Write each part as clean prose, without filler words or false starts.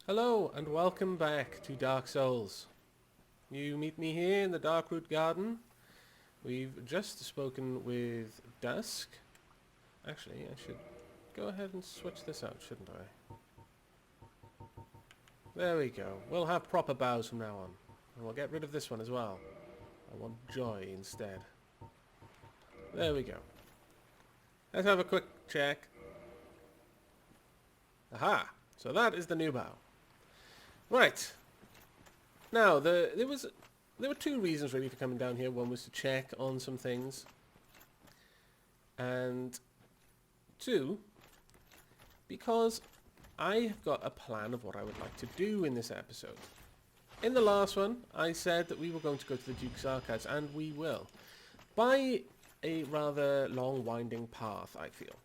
Hello and welcome back to Dark Souls. You meet me here in the Darkroot Garden. We've just spoken with Dusk. Actually, I should go ahead and switch this out, shouldn't I? There we go. We'll have proper bows from now on. And we'll get rid of this one as well. I want joy instead. There we go. Let's have a quick check. Aha! So that is the new bow. Right. Now, there were two reasons really for coming down here. One was to check on some things. And two, because I have got a plan of what I would like to do in this episode. In the last one, I said that we were going to go to the Duke's Archives, and we will. By a rather long, winding path, I feel.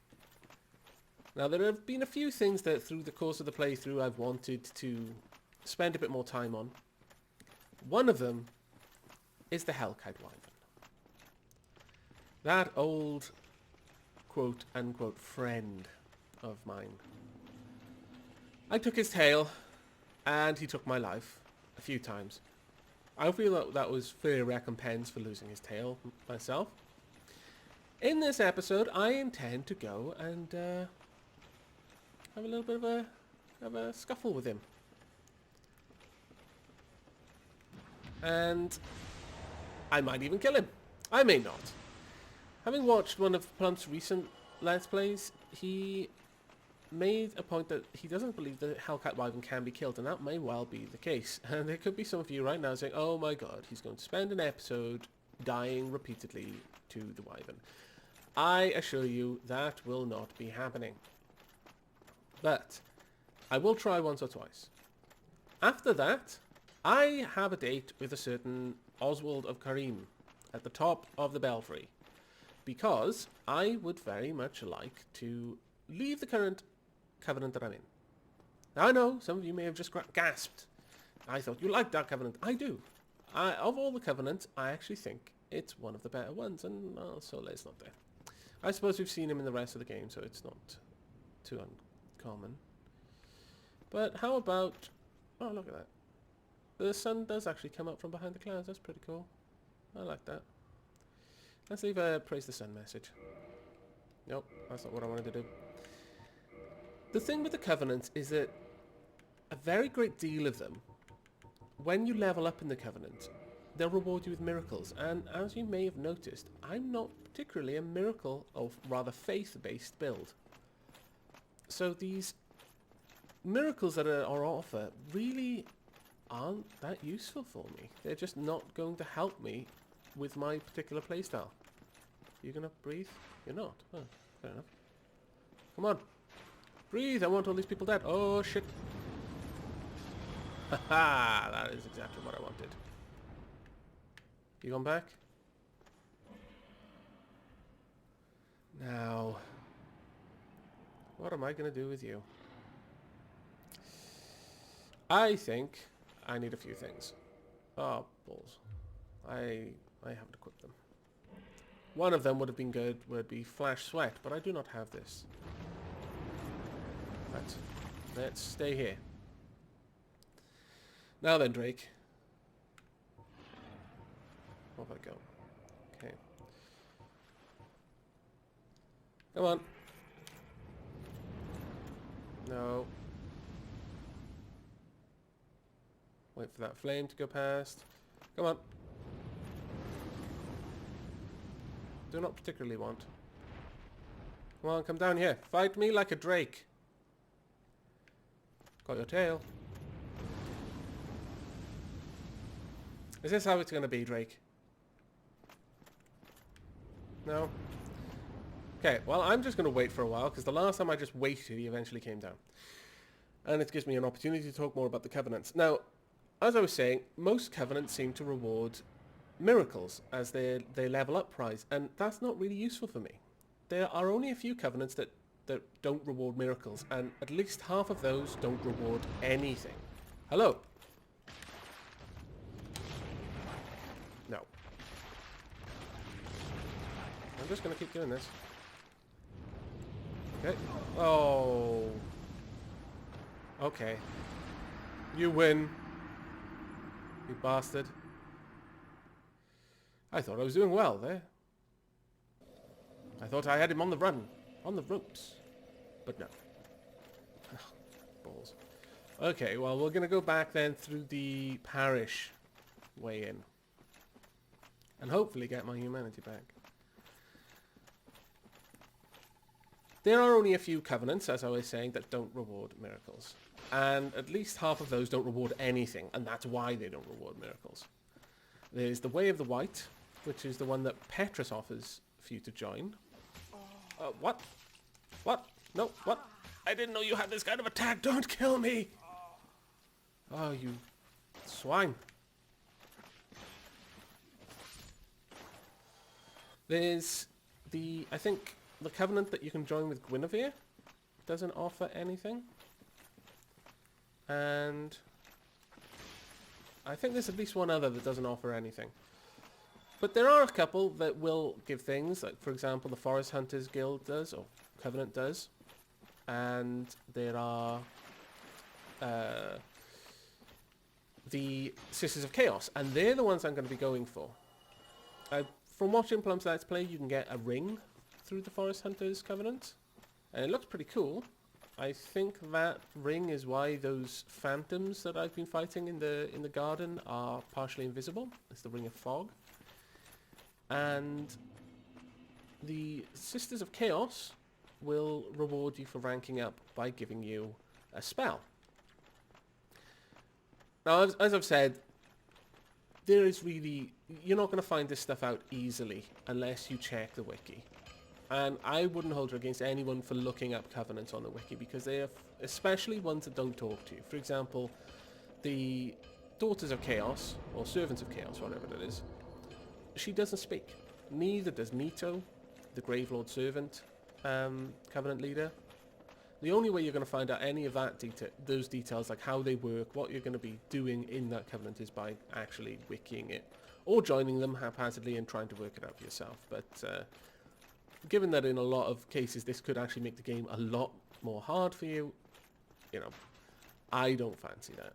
Now, there have been a few things that through the course of the playthrough I've wanted to spend a bit more time on. One of them is the hellcat Wyvern. That old quote-unquote friend of mine. I took his tail, and he took my life a few times. I feel that that was fair recompense for losing his tail myself. In this episode, I intend to go and have a little bit of a scuffle with him. And I might even kill him. I may not. Having watched one of Plump's recent Let's Plays, he made a point that he doesn't believe the hellcat Wyvern can be killed, and that may well be the case. And there could be some of you right now saying, oh my god, he's going to spend an episode dying repeatedly to the Wyvern. I assure you that will not be happening. But I will try once or twice. After that, I have a date with a certain Oswald of Karim at the top of the belfry, because I would very much like to leave the current covenant that I'm in. Now, I know some of you may have just gasped. I thought you liked that covenant. I do. Of all the covenants, I actually think it's one of the better ones, and well, Soleil's not there. I suppose we've seen him in the rest of the game, so it's not too uncommon. But how about... oh, look at that. The sun does actually come up from behind the clouds. That's pretty cool. I like that. Let's leave a praise the sun message. Nope, that's not what I wanted to do. The thing with the Covenant is that a very great deal of them, when you level up in the Covenant, they'll reward you with miracles. And as you may have noticed, I'm not particularly a miracle, or rather faith-based build. So these miracles that are offered really aren't that useful for me. They're just not going to help me with my particular playstyle. You gonna breathe? You're not. Oh, fair enough. Come on. Breathe! I want all these people dead. Oh, shit. Haha! That is exactly what I wanted. You gone back? Now, what am I gonna do with you? I think I need a few things. Oh, balls. I haven't equipped them. One of them would have been good, would be Flash Sweat, but I do not have this. Right. Let's stay here. Now then, Drake. Off I go. Okay. Come on. No. Wait for that flame to go past. Come on. Do not particularly want. Come on, come down here. Fight me like a drake. Got your tail. Is this how it's going to be, Drake? No? Okay, well, I'm just going to wait for a while, because the last time I just waited, he eventually came down. And it gives me an opportunity to talk more about the Covenants. Now, as I was saying, most Covenants seem to reward miracles as they level up prize, and that's not really useful for me. There are only a few Covenants that don't reward miracles, and at least half of those don't reward anything. Hello? No. I'm just going to keep doing this. Okay. Oh. Okay. You win. You bastard. I thought I was doing well there. I thought I had him on the run. On the ropes. But no. Balls. Okay, well, we're going to go back then through the parish way in. And hopefully get my humanity back. There are only a few covenants, as I was saying, that don't reward miracles. And at least half of those don't reward anything, and that's why they don't reward miracles. There's the Way of the White, which is the one that Petrus offers for you to join. What? What? No, what? I didn't know you had this kind of attack. Don't kill me! Oh, you swine. There's I think, the covenant that you can join with Guinevere doesn't offer anything. And I think there's at least one other that doesn't offer anything. But there are a couple that will give things, like for example the Forest Hunters Guild does, or Covenant does. And there are the Sisters of Chaos, and they're the ones I'm going to be going for. From watching Plum's Let's Play, you can get a ring through the Forest Hunters Covenant, and it looks pretty cool. I think that ring is why those phantoms that I've been fighting in the garden are partially invisible. It's the Ring of Fog. And the Sisters of Chaos will reward you for ranking up by giving you a spell. Now, as I've said, there is really... You're not going to find this stuff out easily unless you check the wiki. And I wouldn't hold it against anyone for looking up covenants on the wiki, because they are especially ones that don't talk to you. For example, the Daughters of Chaos, or Servants of Chaos, whatever it is, she doesn't speak. Neither does Nito, the Gravelord Servant covenant leader. The only way you're going to find out any of those details, like how they work, what you're going to be doing in that covenant, is by actually wikiing it, or joining them haphazardly and trying to work it out for yourself. But given that in a lot of cases this could actually make the game a lot more hard for you, you know, I don't fancy that.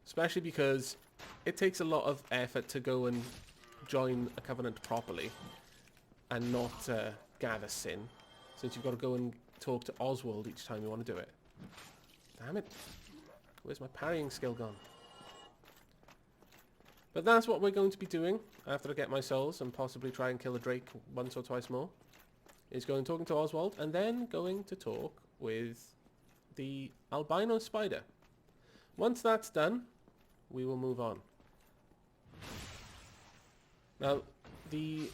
Especially because it takes a lot of effort to go and join a covenant properly and not gather sin, since you've got to go and talk to Oswald each time you want to do it. Damn it. Where's my parrying skill gone? But that's what we're going to be doing after I get my souls and possibly try and kill a Drake once or twice more. Is going talking to Oswald and then going to talk with the albino spider. Once that's done, we will move on. Now, the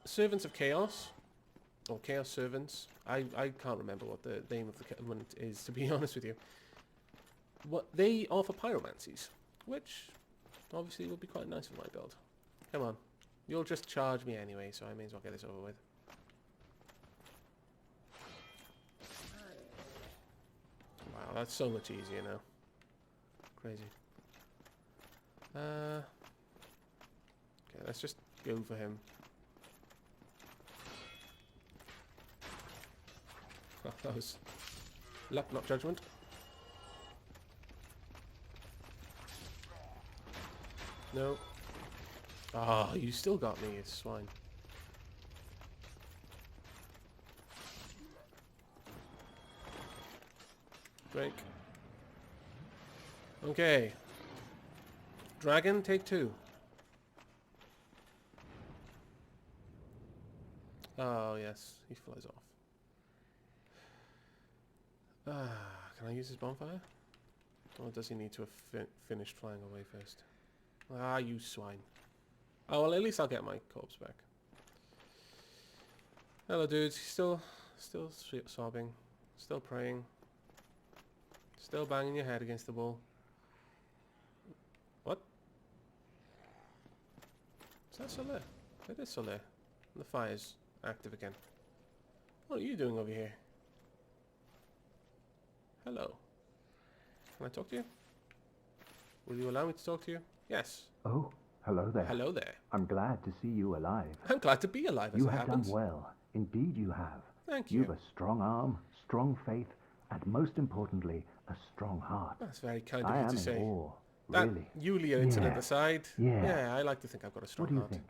Servants of Chaos, or Chaos Servants, I can't remember what the name of the covenant is, to be honest with you. They offer pyromancies, which obviously will be quite nice for my build. Come on. You'll just charge me anyway, so I may as well get this over with. Wow, that's so much easier now. Crazy. Okay, let's just go for him. Oh, that was luck, not judgment. No. Ah, you still got me, you swine. Drake. Okay. Dragon, take 2. Oh, yes. He flies off. Can I use his bonfire? Or does he need to have finished flying away first? Ah, you swine. Oh, well, at least I'll get my corpse back. Hello, dudes. Still sobbing. Still praying. Still banging your head against the wall. What? Is that still there? It is still there. And the fire's active again. What are you doing over here? Hello. Can I talk to you? Will you allow me to talk to you? Yes. Oh, hello there. Hello there. I'm glad to see you alive. I'm glad to be alive, as You it have happens. done well. Indeed you have. Thank you. You've a strong arm, strong faith, and most importantly, a strong heart. That's very kind of I you am to in say. awe, That really. Yulia incident Yeah, aside, yeah. yeah, I like to think I've got a strong What do you heart. think?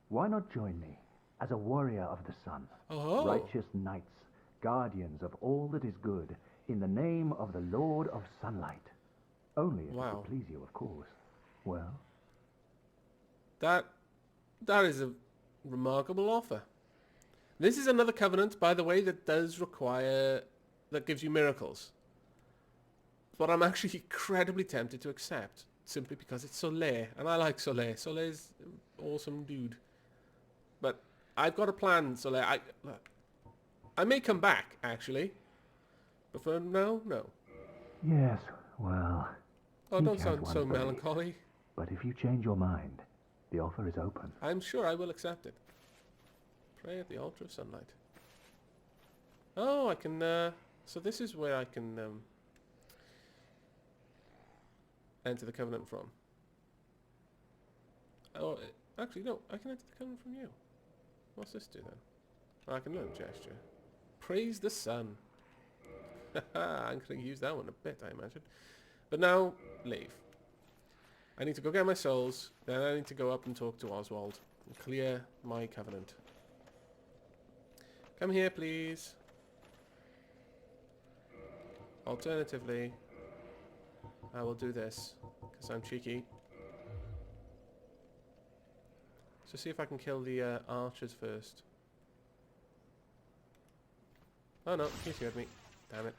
Why not join me as a warrior of the sun? Oh, Righteous knights, guardians of all that is good, in the name of the Lord of Sunlight. Only if it wow. would please you, of course. Well, That is a remarkable offer. This is another covenant, by the way, that gives you miracles. But I'm actually incredibly tempted to accept, simply because it's Soleil, and I like Soleil. Soleil's an awesome dude. But I've got a plan, Soleil. I may come back, actually. But for now, no. yes, well, Oh, each don't has sound one's so beliefs. melancholy. But if you change your mind, the offer is open. I'm sure I will accept it. Pray at the altar of sunlight. Oh, I can, so this is where I can, enter the covenant from. Oh, actually, no, I can enter the covenant from you. What's this do then? Oh, I can learn gesture. Praise the sun. I'm going to use that one a bit, I imagine. But now, leave. I need to go get my souls, then I need to go up and talk to Oswald and clear my covenant. Come here, please. Alternatively, I will do this, because I'm cheeky. So see if I can kill the archers first. Oh no, he's heard me. Damn it.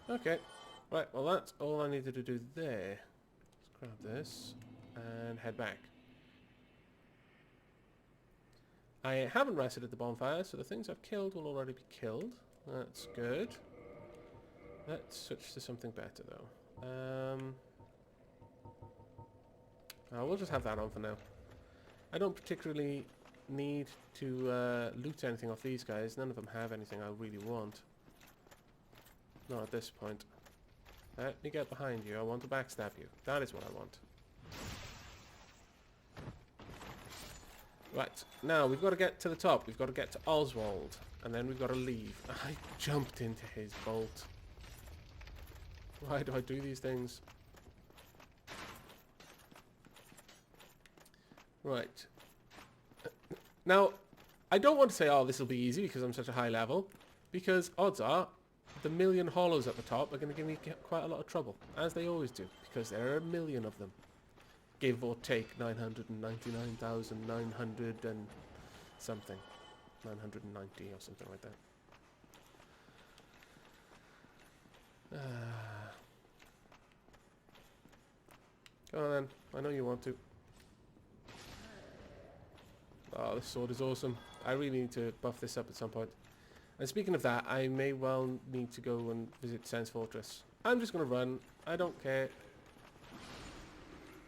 Okay. Right, well that's all I needed to do there. Let's grab this and head back. I haven't rested at the bonfire, so the things I've killed will already be killed. That's good. Let's switch to something better though. We'll just have that on for now. I don't particularly need to loot anything off these guys. None of them have anything I really want. Not at this point. Let me get behind you. I want to backstab you. That is what I want. Right, now we've got to get to the top. We've got to get to Oswald. And then we've got to leave. I jumped into his bolt. Why do I do these things? Right. Now, I don't want to say, oh, this will be easy because I'm such a high level. Because odds are, the million hollows at the top are going to give me quite a lot of trouble. As they always do. Because there are a million of them. Give or take 999,900 and something. 990 or something like that. Come on then. I know you want to. Oh, this sword is awesome. I really need to buff this up at some point. And speaking of that, I may well need to go and visit Sense Fortress. I'm just going to run. I don't care.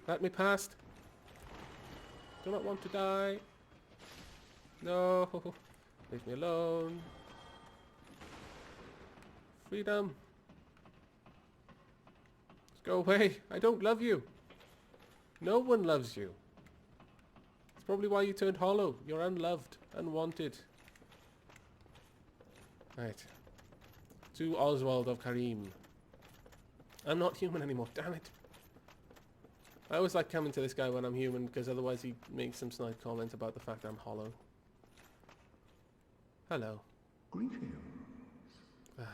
Let me past. Do not want to die. No. Leave me alone. Freedom. Let's go away. I don't love you. No one loves you. It's probably why you turned hollow. You're unloved, unwanted. Right. To Oswald of Karim. I'm not human anymore, damn it. I always like coming to this guy when I'm human, because otherwise he makes some snide comment about the fact I'm hollow. Hello. Greetings. Well,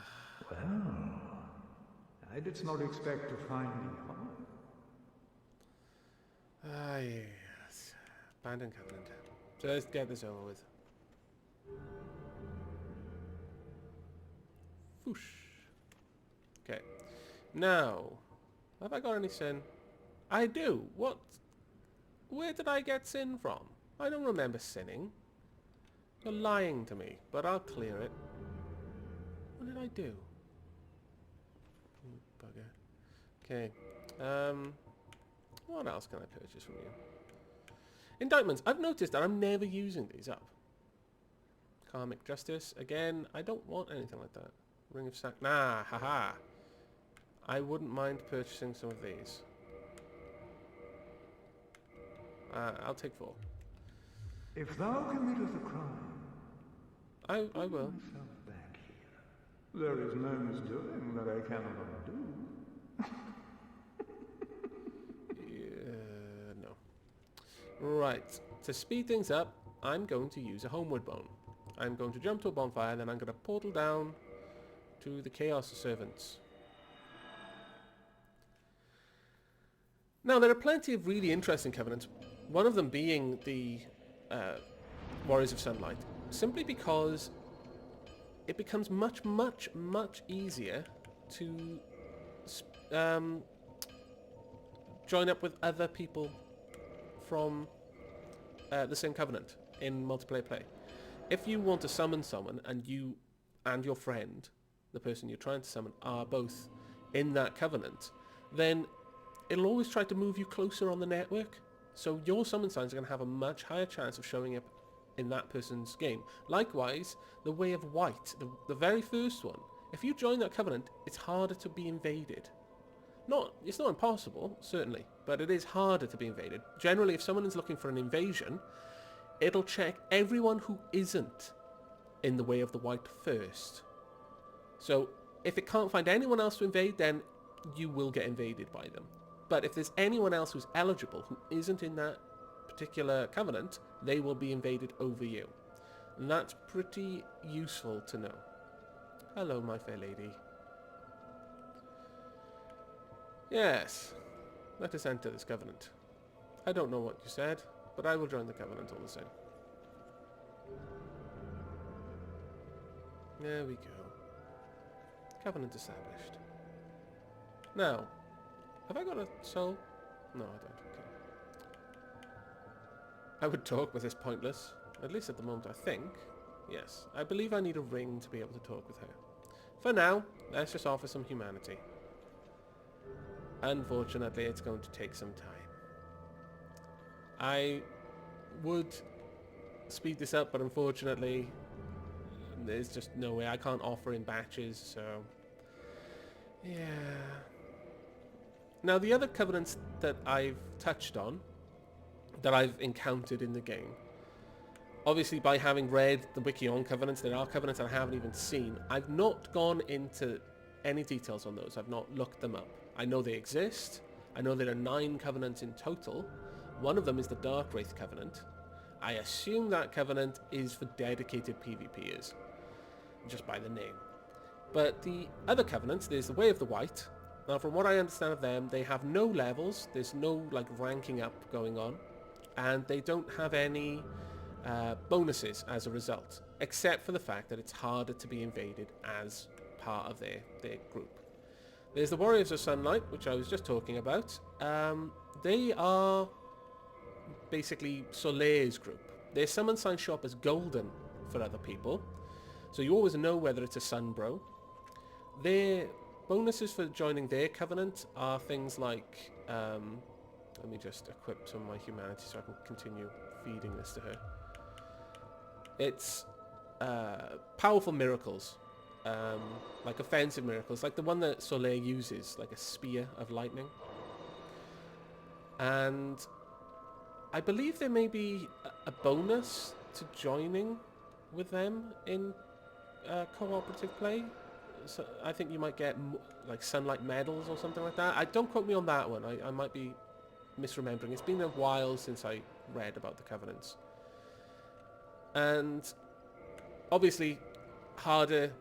I did not expect to find me hollow. Ah, yes. Abandoned covenant. So let's get this over with. Whoosh. Okay. Now, have I got any sin? I do. What? Where did I get sin from? I don't remember sinning. You're lying to me, but I'll clear it. What did I do? Bugger. Okay. What else can I purchase from you? Indictments. I've noticed that I'm never using these up. Karmic Justice. Again, I don't want anything like that. Ring of Sack. Nah, haha. I wouldn't mind purchasing some of these. I'll take 4. If thou committeth a crime, I will. myself back here. There is no misdoing that I cannot undo. Yeah, no. Right. To speed things up, I'm going to use a homeward bone. I'm going to jump to a bonfire, then I'm going to portal down to the Chaos Servants. Now, there are plenty of really interesting covenants, one of them being the Warriors of Sunlight, simply because it becomes much, much, much easier to join up with other people from the same covenant in multiplayer play. If you want to summon someone and you and your friend, the person you're trying to summon, are both in that covenant, then it'll always try to move you closer on the network. So your summon signs are going to have a much higher chance of showing up in that person's game. Likewise, the Way of White, the very first one, if you join that covenant, it's harder to be invaded. It's not impossible, certainly, but it is harder to be invaded. Generally, if someone is looking for an invasion, it'll check everyone who isn't in the Way of the White first. So if it can't find anyone else to invade, then you will get invaded by them. But if there's anyone else who's eligible who isn't in that particular covenant, they will be invaded over you. And that's pretty useful to know. Hello, my fair lady. Yes, let us enter this covenant. I don't know what you said, but I will join the covenant all the same. There we go. Covenant established. Now, have I got a soul? No, I don't. Okay. I would talk, but it's pointless. At least at the moment, I think. Yes, I believe I need a ring to be able to talk with her. For now, let's just offer some humanity. Unfortunately, it's going to take some time. I would speed this up, but unfortunately, there's just no way. I can't offer in batches, so... yeah... Now, the other covenants that I've touched on, that I've encountered in the game, obviously by having read the wiki on covenants, there are covenants I haven't even seen. I've not gone into any details on those. I've not looked them up. I know they exist. I know there are 9 covenants in total. One of them is the Dark Wraith Covenant. I assume that covenant is for dedicated PvPers, just by the name. But the other covenants, there's the Way of the White. Now, from what I understand of them, they have no levels. There's no ranking up going on, and they don't have any bonuses as a result, except for the fact that it's harder to be invaded as part of their group. There's the Warriors of Sunlight, which I was just talking about. They are basically Soleil's group. Their summon sign show up as golden for other people, so you always know whether it's a Sunbro. Their bonuses for joining their covenant are things like, let me just equip some of my humanity so I can continue feeding this to her. It's powerful miracles, like offensive miracles, like the one that Soleil uses, like a spear of lightning. And I believe there may be a bonus to joining with them in cooperative play. So I think you might get like sunlight medals or something like that. Don't quote me on that one. I might be misremembering. It's been a while since I read about the covenants. And obviously harder...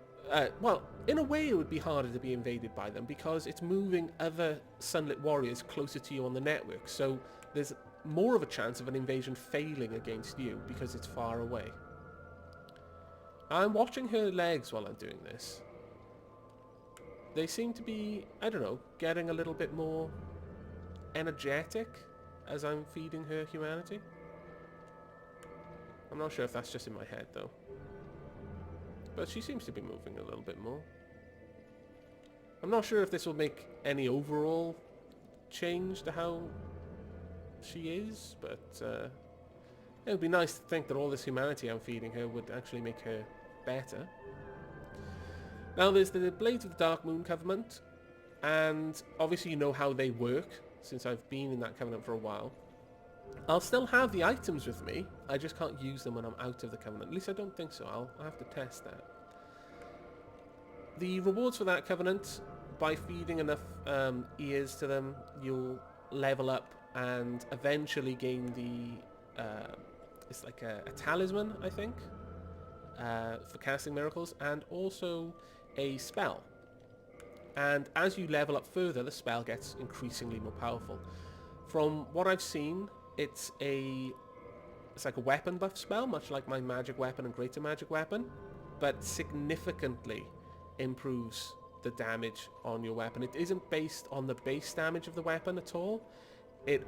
well, in a way it would be harder to be invaded by them because it's moving other sunlit warriors closer to you on the network. So there's more of a chance of an invasion failing against you because it's far away. I'm watching her legs while I'm doing this. They seem to be, I don't know, getting a little bit more energetic as I'm feeding her humanity. I'm not sure if that's just in my head though. But she seems to be moving a little bit more. I'm not sure if this will make any overall change to how she is, but it would be nice to think that all this humanity I'm feeding her would actually make her better. Now there's the Blades of the Dark Moon Covenant, and obviously you know how they work, since I've been in that covenant for a while. I'll still have the items with me, I just can't use them when I'm out of the Covenant. At least I don't think so. I'll have to test that. The rewards for that Covenant, by feeding enough ears to them, you'll level up and eventually gain the... it's like a talisman, I think, for casting miracles, and also a spell. And as you level up further, the spell gets increasingly more powerful. From what I've seen, it's like a weapon buff spell, much like my magic weapon and greater magic weapon, but significantly improves the damage on your weapon. It isn't based on the base damage of the weapon at all. It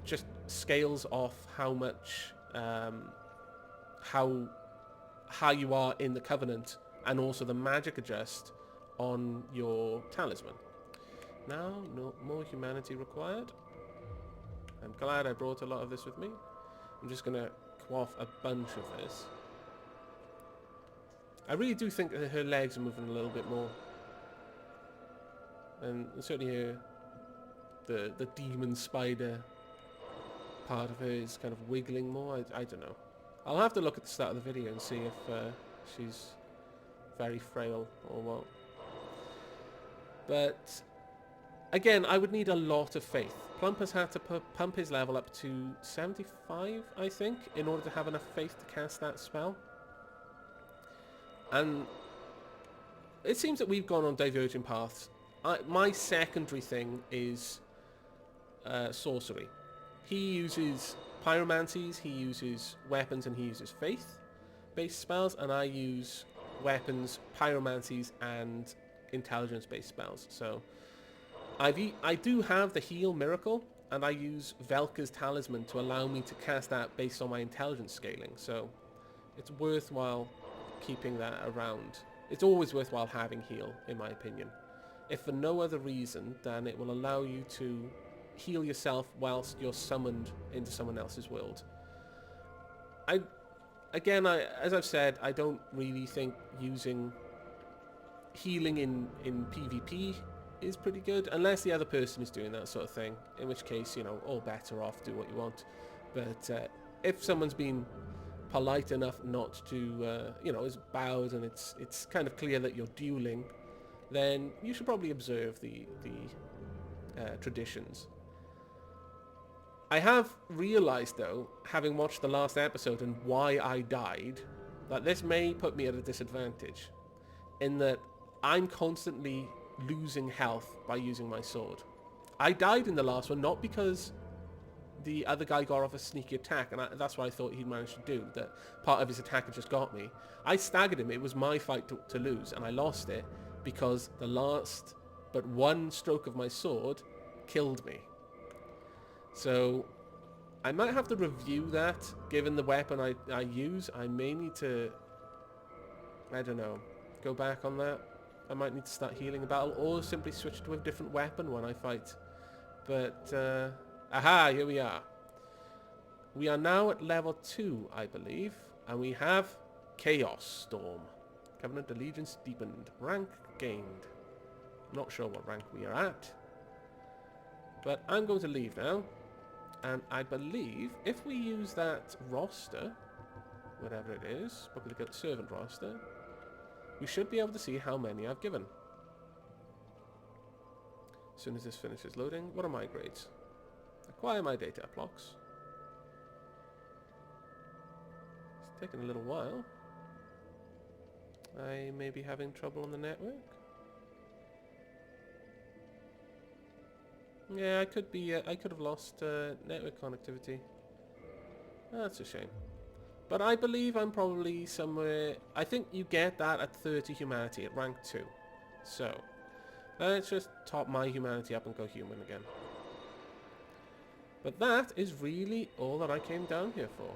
just scales off how much, how high you are in the Covenant, and also the magic adjust on your talisman. Now, no more humanity required. I'm glad I brought a lot of this with me. I'm just going to quaff a bunch of this. I really do think that her legs are moving a little bit more. And certainly the demon spider part of her is kind of wiggling more. I don't know. I'll have to look at the start of the video and see if she's very frail or what. But again, I would need a lot of faith. Plump has had to pump his level up to 75, I think, in order to have enough faith to cast that spell. And it seems that we've gone on divergent paths. My secondary thing is sorcery. He uses pyromancies, he uses weapons, and he uses faith-based spells, and I use weapons, pyromancies, and intelligence-based spells. So I do have the heal miracle, and I use Velka's talisman to allow me to cast that based on my intelligence scaling. So it's worthwhile keeping that around. It's always worthwhile having heal, in my opinion. If for no other reason, then it will allow you to heal yourself whilst you're summoned into someone else's world. As I've said, I don't really think using healing in PvP is pretty good, unless the other person is doing that sort of thing, in which case, you know, all better off, do what you want. But if someone's been polite enough not to, you know, is bowed and it's kind of clear that you're dueling, then you should probably observe the traditions. I have realised, though, having watched the last episode and why I died, that this may put me at a disadvantage, in that I'm constantly losing health by using my sword. I died in the last one not because the other guy got off a sneaky attack, and that's what I thought he'd managed to do, that part of his attack had just got me. I staggered him. It was my fight to lose, and I lost it because the last but one stroke of my sword killed me. So I might have to review that. Given the weapon I use, I may need to, I don't know, go back on that. I might need to start healing a battle, or simply switch to a different weapon when I fight. But aha, here we are. We are now at level 2, I believe, and we have Chaos Storm. Covenant Allegiance deepened. Rank gained. Not sure what rank we are at, but I'm going to leave now. And I believe if we use that roster, whatever it is, probably get the servant roster, we should be able to see how many I've given. As soon as this finishes loading, what are my grades? Acquire my data blocks. It's taking a little while. I may be having trouble on the network. Yeah, I could be. I could have lost network connectivity. That's a shame. But I believe I'm probably somewhere... I think you get that at 30 humanity at rank 2. So, let's just top my humanity up and go human again. But that is really all that I came down here for.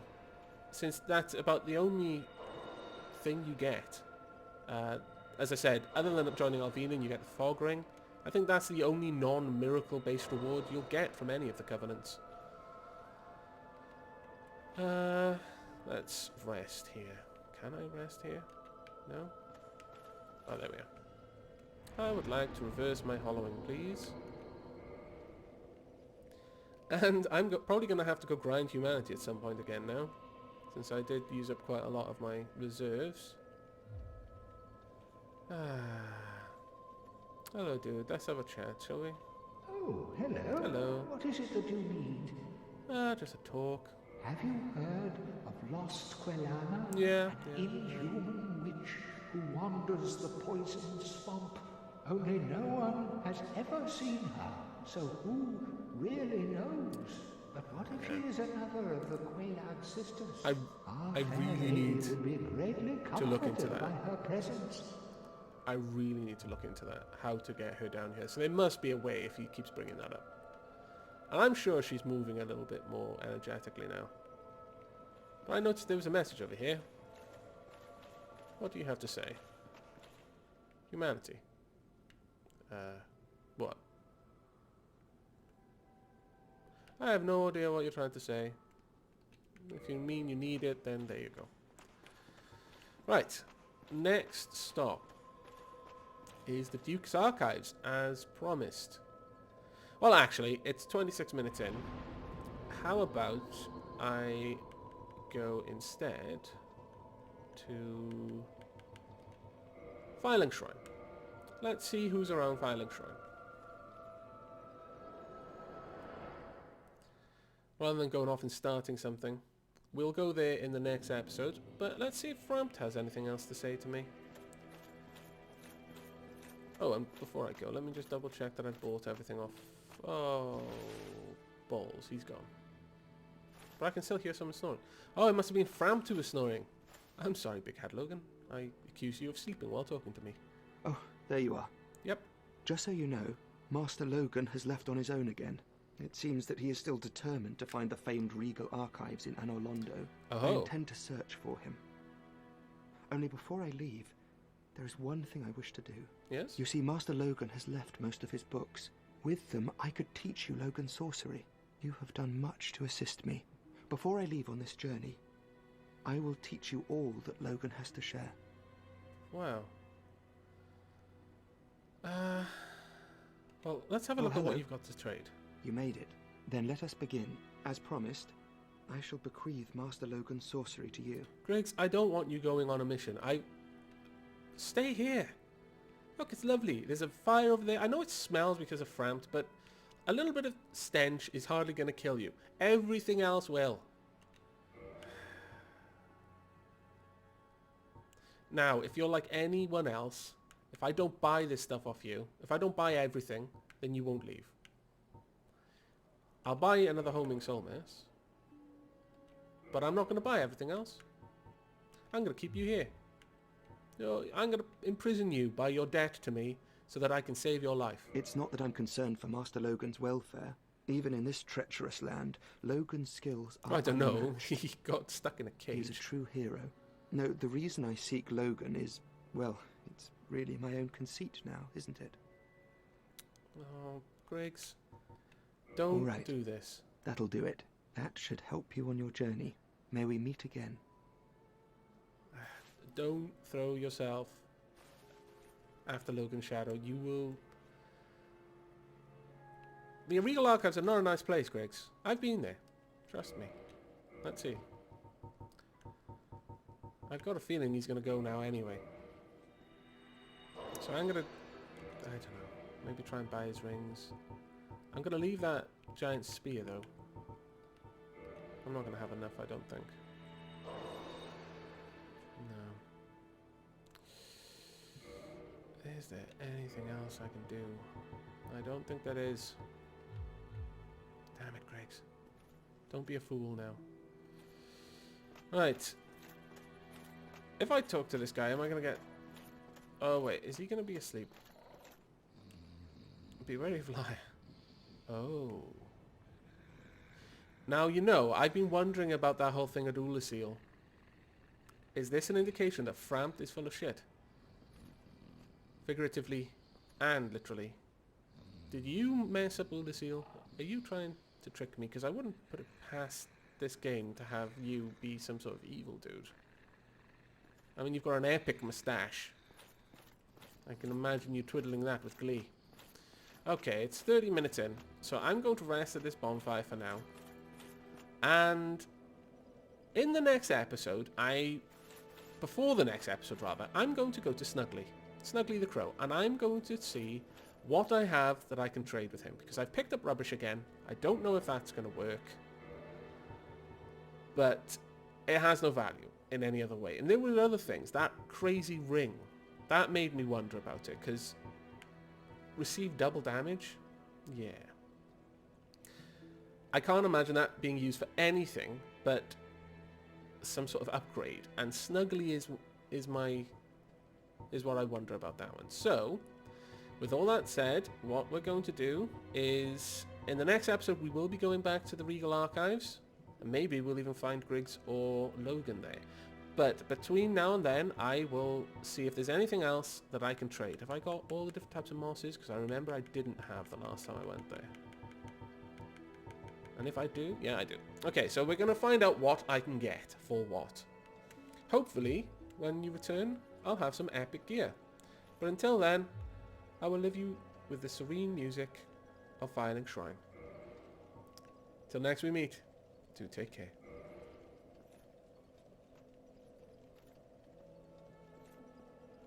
Since that's about the only thing you get. As I said, other than joining Alvina, you get the fog ring. I think that's the only non-miracle based reward you'll get from any of the covenants. Let's rest here. Can I rest here? No? Oh, there we are. I would like to reverse my hollowing, please. And I'm probably going to have to go grind humanity at some point again now, since I did use up quite a lot of my reserves. Hello, dude. Let's have a chat, shall we? Oh, hello. Hello. What is it that you need? Just a talk. Have you heard of Lost Quelana? Yeah, An inhuman witch who wanders the poisoned swamp. Only no one has ever seen her, so who really knows? But what if she is another of the Quelag sisters? I really need would be greatly to look into comforted that. by her presence. I really need to look into that, how to get her down here. So there must be a way if he keeps bringing that up. And I'm sure she's moving a little bit more energetically now. But I noticed there was a message over here. What do you have to say? Humanity. What? I have no idea what you're trying to say. If you mean you need it, then there you go. Right. Next stop is the Duke's Archives, as promised. Well, actually, it's 26 minutes in. How about I go instead to Filing Shrine. Let's see who's around Filing Shrine. Rather than going off and starting something, we'll go there in the next episode, but let's see if Frampt has anything else to say to me. Oh, and before I go, let me just double check that I've bought everything off. Oh, balls, he's gone. But I can still hear someone snoring. Oh, it must have been Frampt who was snoring. I'm sorry, Big Head Logan. I accuse you of sleeping while talking to me. Oh, there you are. Yep. Just so you know, Master Logan has left on his own again. It seems that he is still determined to find the famed regal archives in Anor Londo. I Oh. intend to search for him. Only before I leave, there is one thing I wish to do. Yes? You see, Master Logan has left most of his books. With them, I could teach you Logan sorcery. You have done much to assist me. Before I leave on this journey, I will teach you all that Logan has to share. Wow. Well, let's have a Oh, look at hello. what you've got to trade. You made it. Then let us begin. As promised, I shall bequeath Master Logan's sorcery to you. Griggs, I don't want you going on a mission. Stay here. Look, it's lovely. There's a fire over there. I know it smells because of Frampt, but a little bit of stench is hardly going to kill you. Everything else will. Now, if you're like anyone else, if I don't buy this stuff off you, if I don't buy everything, then you won't leave. I'll buy another homing soul mess, but I'm not going to buy everything else. I'm going to keep you here. I'm going to imprison you by your debt to me so that I can save your life. It's not that I'm concerned for Master Logan's welfare. Even in this treacherous land, Logan's skills are I don't know. unmatched. He got stuck in a He's a cage. true hero. No, the reason I seek Logan is, well, it's really my own conceit now, isn't it? Oh, Griggs. Don't All right. do this. That'll do it. That should help you on your journey. May we meet again. Don't throw yourself after Logan's shadow. You will... The Regal Archives are not a nice place, Griggs. I've been there. Trust me. Let's see. I've got a feeling he's going to go now anyway. So I'm going to... I don't know. Maybe try and buy his rings. I'm going to leave that giant spear, though. I'm not going to have enough, I don't think. No. Is there anything else I can do? I don't think there is. Damn it, Griggs. Don't be a fool now. Right. If I talk to this guy, am I going to get... Oh, wait. Is he going to be asleep? Be ready, fly. Oh. Now, you know, I've been wondering about that whole thing at Ulasil. Is this an indication that Frampt is full of shit? Figuratively and literally. Did you mess up Ulasil? Are you trying to trick me? Because I wouldn't put it past this game to have you be some sort of evil dude. I mean, you've got an epic moustache. I can imagine you twiddling that with glee. Okay, it's 30 minutes in, so I'm going to rest at this bonfire for now. And in the next episode, before the next episode rather, I'm going to go to Snuggly the Crow, and I'm going to see what I have that I can trade with him, because I've picked up rubbish again. I don't know if that's going to work, but it has no value in any other way. And there were other things. That crazy ring, that made me wonder about it, because receive double damage? Yeah. I can't imagine that being used for anything but some sort of upgrade. And Snuggly is what I wonder about that one. So, with all that said, what we're going to do is, in the next episode, we will be going back to the Regal Archives. And maybe we'll even find Griggs or Logan there. But between now and then, I will see if there's anything else that I can trade. Have I got all the different types of mosses? Because I remember I didn't have the last time I went there. And if I do, yeah, I do. Okay, so we're going to find out what I can get for what. Hopefully, when you return, I'll have some epic gear. But until then, I will leave you with the serene music of Firelink Shrine. Till next we meet, do take care.